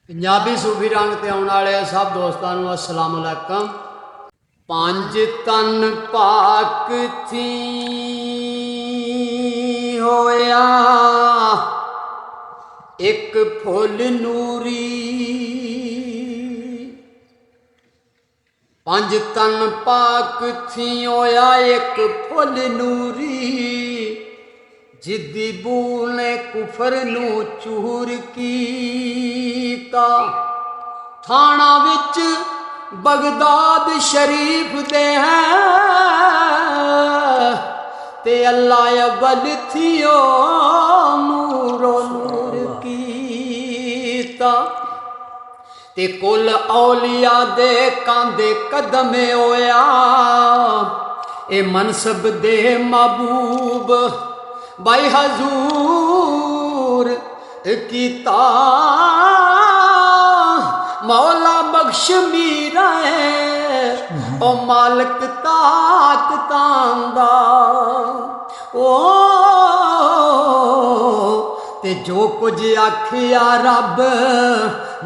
पंजाबी सूफी रंग ते आने वाले सब दोस्तों को अस्सलाम वालेकुम। पंज तन पाक थी होया एक फुल नूरी, पंज तन पाक थी होया एक फुल नूरी, जिद्दी बूल ने कुफर नू चूर कीता। थाना विच बगदाद शरीफ दे हैं ते अल्लाह अव्वल थियो नूरो नूर कीता। ते कुल औलिया दे कांदे कदमे होया ए मनसब दे महबूब बाई हजूर कीता। मौला बख्श मीरा है ओ मालिक ताकतांदा ओ ते जो कुछ आखिया रब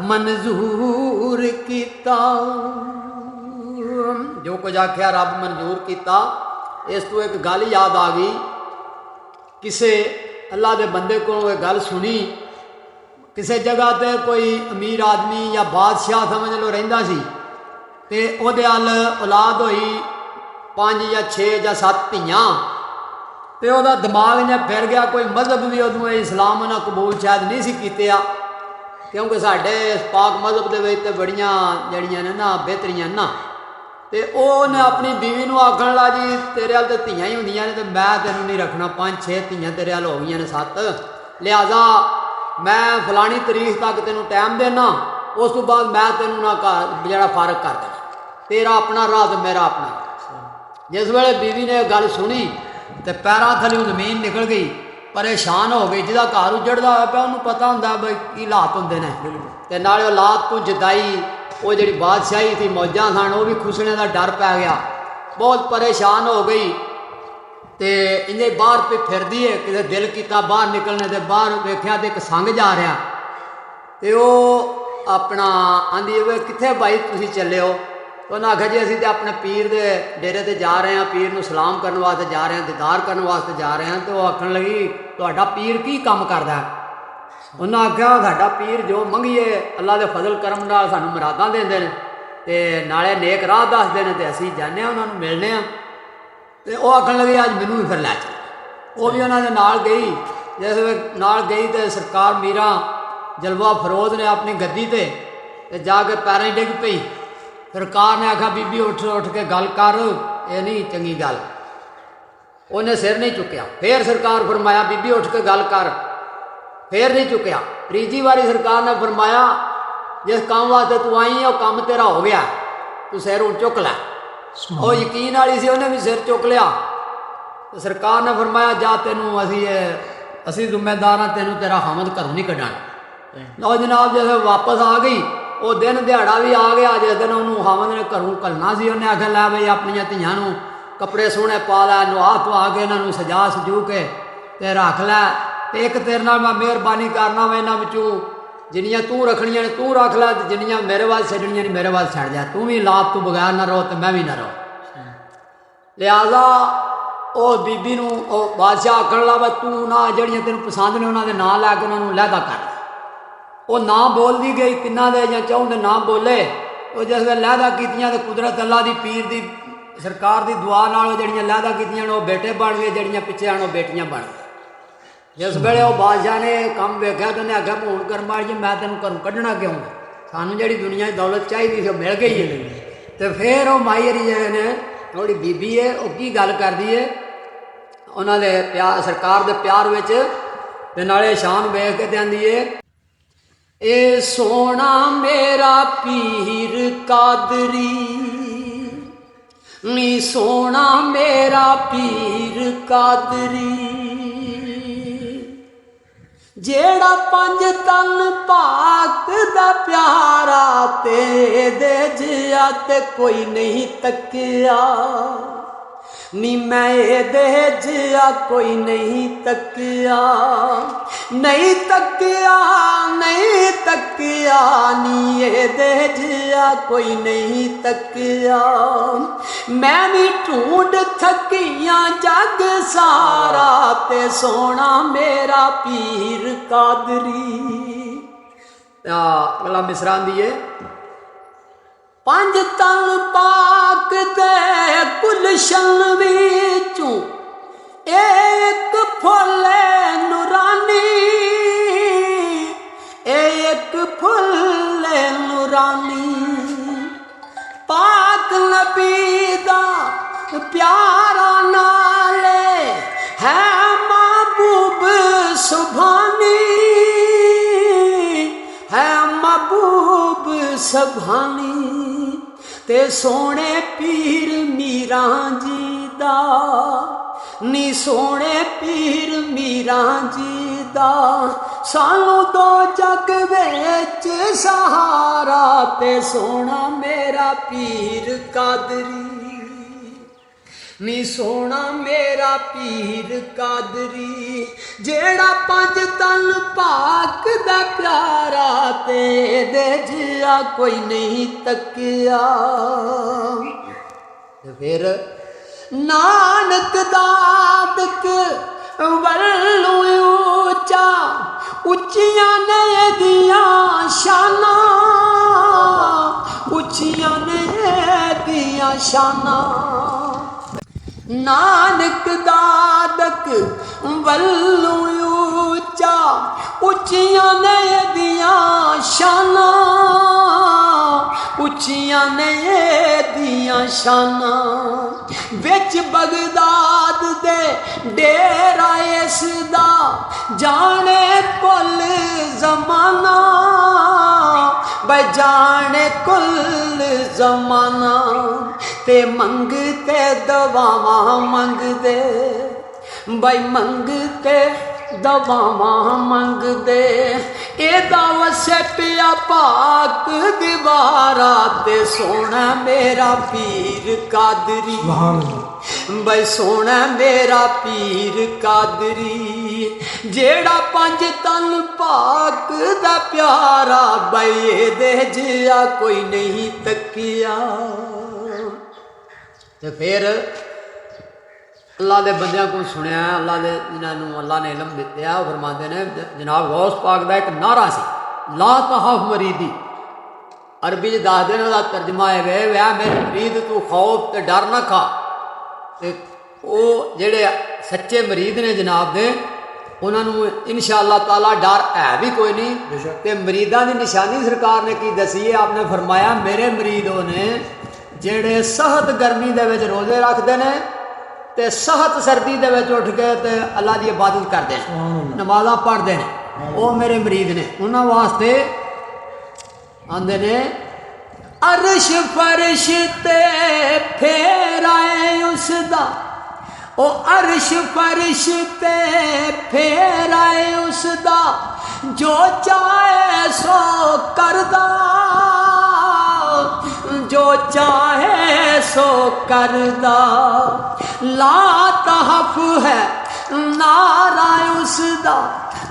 मंजूर कीता, जो कुछ आखिया रब मंजूर कीता। इस तो एक गल याद आ गई, किसे अल्लाह के बंदे को गल सुनी, किसी जगह पर कोई अमीर आदमी या बादशाह समझ लो रहिंदा सी ते ओहदे अल औलाद होई 5 या 6 या 7 धियां ते ओहदा दिमाग इ'यां फिर गया। कोई मजहब भी उदों इस्लाम उन्हें कबूल शायद नहीं सी कीते, क्योंकि साढ़े पाक मजहब के विच बड़ियां जड़ियां ने ना बेहतरियां ना। तो उन्हें अपनी बीवी को आखन ला जी तेरे अल तो धियां ही होंदियां ने, तो मैं तेन नहीं रखना, 5-6 धियां तेरे अल हो गई ने 7, लिहाजा मैं फलानी तरीक तक तेन टाइम देना, उस तो बाद मैं तेन ना जरा फारग कर देना, तेरा अपना राह तो मेरा अपना। जिस वेले बीवी ने गल सुनी तो पैरों थल्लों जमीन निकल गई, परेशान हो गई। जिदा घर उजड़दा होया पिया उन्होंने पता होंदा बई की हालात होंदे ने, ते नाले औलाद तो जुदाई, वो जी बादशाही थी, मौजा सन, वो भी खुसने का डर पै गया, बहुत परेशान हो गई। तो इन्हें बाहर पे फिरदी है, किसी दिल किया बाहर निकलने के, बाहर वेख्या तो एक संग जा रहा, तो वो अपना आंदी वे कित्थे भाई तुसी चले हो? तो उन्हें आखिया जी असीं तो अपने पीर के डेरे ते जा रहे हैं, पीर नूं सलाम करने वास्ते जा रहे हैं, दीदार करने वास्ते जा रहे हैं। तो वो आखन लगी तुहाडा पीर की काम करदा है? उन्हें आख्या साडा पीर जो मंगीए अल्लाह के फजल करम नाल सानूं मुरादां देंदे ने ते नाले नेक राह दसदे ने, ते असीं जाने उन्होंने मिलने। तो वह आखन लगे अज मैनू भी फिर लै चल। वो भी उन्होंने नाल गई, जिस नाल गई तो सरकार मीरा जलवा फरोज ने अपनी गद्दी ते जाके पैरें डिग पई। सरकार ने आखा बीबी उठ उठ के गल कर, ये नहीं चंगी गल। उन्हें सिर नहीं चुकया। फिर सरकार फरमाया बीबी उठ के गल कर, फिर नहीं चुकया। तीजी बारी सरकार ने फरमाया जिस काम वास्ते तू आई है वह काम तेरा हो गया, तू सिर हूँ चुक लै। वो यकीन वाली सी, उन्हें भी सिर चुक लिया। तो सरकार ने फरमाया जा तेनू असी जिम्मेदार हाँ, तेनू तेरा हमद घरों नहीं कढ़ना। लो जनाब जैसे वापस आ गई, वो दिन दिहाड़ा भी आ गया जिस दिन उन्होंने हमद ने घरों घलना सी। उन्हें आख्या लै बई अपन धियां नूं कपड़े सोहने पा लै, नुहा धुआ के इन्हों सजा सजू के ते रख लै, तो एक तेरे नाल मैं मेहरबानी करना वा, इन्हां विचों जिन्नियां तू रखनियां ने तू रख लै, जिन्नियां मेरे वाल छड्डनियां ने मेरे वाल छड़ जा, तू भी लाभ तू बगैर ना रहो तो मैं भी ना रहो। लिहाजा वो बीबी नूं बादशाह आखन लगा तू ना जड़ियां तेन पसंद ने उन्होंने नाम लैके उन्होंने लैदा कर। वो ना बोलती गई, तिन्ना दे या चौं दे ना बोले। वो जिस वे लैदा कीतियां तो कुदरत अल्लाह की पीर की सरकार की दुआ नाल जड़ियां लैदा कीतियां ने वो बेटे बन गए, जड़ियां पिछे आन वो बेटियां बन गई। जिस वेले वो बादशाह ने काम वेख्या तो उन्हें आख्या हूँ कर मार जी मैं तेन घरों कढ़ना क्यों, सानू जी दुनिया की दौलत चाहिए थी मिल गई है। तो फिर वो माई हरी जेह्ड़े ने थोड़ी बीबी है वो की गल करदी है उन्होंने प्यार सरकार के प्यार विच ते नाले शान वेख के आंदी है ए सोना मेरा पीर कादरी नी, सोना मेरा पीर कादरी, जेड़ा 5 तन पाक दा प्यारा तेरे दे जिया ते कोई नहीं तकिया। नी मैं एदे जिया कोई नहीं तकिया, नहीं तकिया, नहीं तकिया, नी एदे जिया कोई नहीं तकिया। मैं भी ढूंढ थकिया जग सारा ते सोना मेरा पीर कादरी। अगला मिसरा दिए। पंज तन पाक दे गुलशन विचों एक फुल नूरानी, एक फुल नूरानी। पाक नबी दा प्यारा नाले है महबूब सुभानी, है महबूब सुभानी। ते सोने पीर मीरा जी दा, नी सोने पीर मीरा जी दा। सानू दो जग विच सहारा ते सोना मेरा पीर कादरी, नी सोना मेरा पीर कादरी। जेड़ा पंज तन पाक दा प्यारा ते दे जिया कोई नहीं तकिया। फिर नानक दादक वल्लू ऊंचा, उच्चियां ने दिया शाना, उच्चियां ने दिया शाना। नानक दादक वल्लू ऊंचा, उच्चियां ने दिया शाना, उच्चियां ने दिया शाना। विच बगदाद दे डेरा इसदा जाने कुल जमाना, बजाने कुल जमाना। ते मंगते दवावा मंगदे, बई मंगते दवावा मंगदे। एदा वसे पिया पाक दीवारा ते सोना मेरा पीर कादरी, बई सोना मेरा पीर कादरी। जेड़ा पंज तन पाक दा प्यारा, बई दे जिया कोई नहीं तकिया। तो फिर अल्लाह के बंदियां को सुनिया, अल्लाह के जिन्होंने अल्लाह ने इलम दिता, वो फरमाते ने जनाब गौस पाक का एक नारा सी, ला तहफ मरीदी। अरबी च दस दिन का तर्जमा है वह मेरे मरीद तू खौफ तो डर ना खा। तो वो जेड़े सच्चे मरीद ने जनाब दे, उन्होंने इंशाअल्लाह ताला डर है भी कोई नहीं। तो मरीदा की निशानी सरकार ने की दसी है, आपने फरमाया मेरे मरीदों ने जेड़े सहत गर्मी दे विच रोजे रखते हैं, ते सहत सर्दी दे विच उठ के ते अल्लाह की इबादत करते हैं, नमाज़ां पढ़ते हैं, वो मेरे मरीद ने। उन्होंने वास्ते आंदे ने अरश फरश ते फेराए उसदा, ओ अरश फरश ते फेराए उसदा। जो चाहे सो करदा, जो चाहे सो करदा। ला तहफ है नारा उसदा,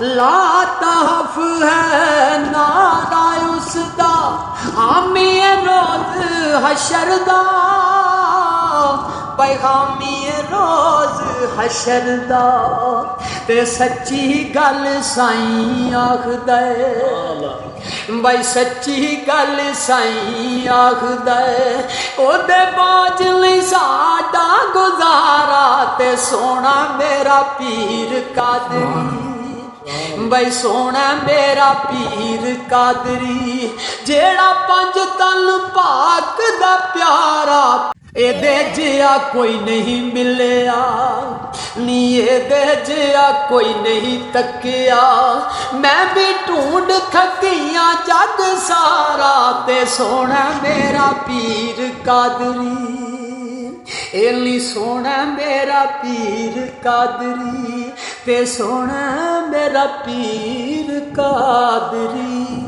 ला तहफ है नारा उसदा। हामी रोज हशरदा, पैगामी रोज हशरदा। ते सच्ची गल साईं आखदे, बई सच्ची गल साईं आखदे। ओदे बाज नहीं साडा गुजारा, ते सोना मेरा पीर कादरी, बई सोना मेरा पीर कादरी। जेड़ा पंज तन पाक दा प्यारा, एदे जिया कोई नहीं मिलया, नी एदे जिया कोई नहीं तकिया। मैं भी ढूंढ थकिया जग सारा, ते सोना मेरा पीर कादरी। एली सोना मेरा पीर कादरी, ते सोना मेरा पीर कादरी।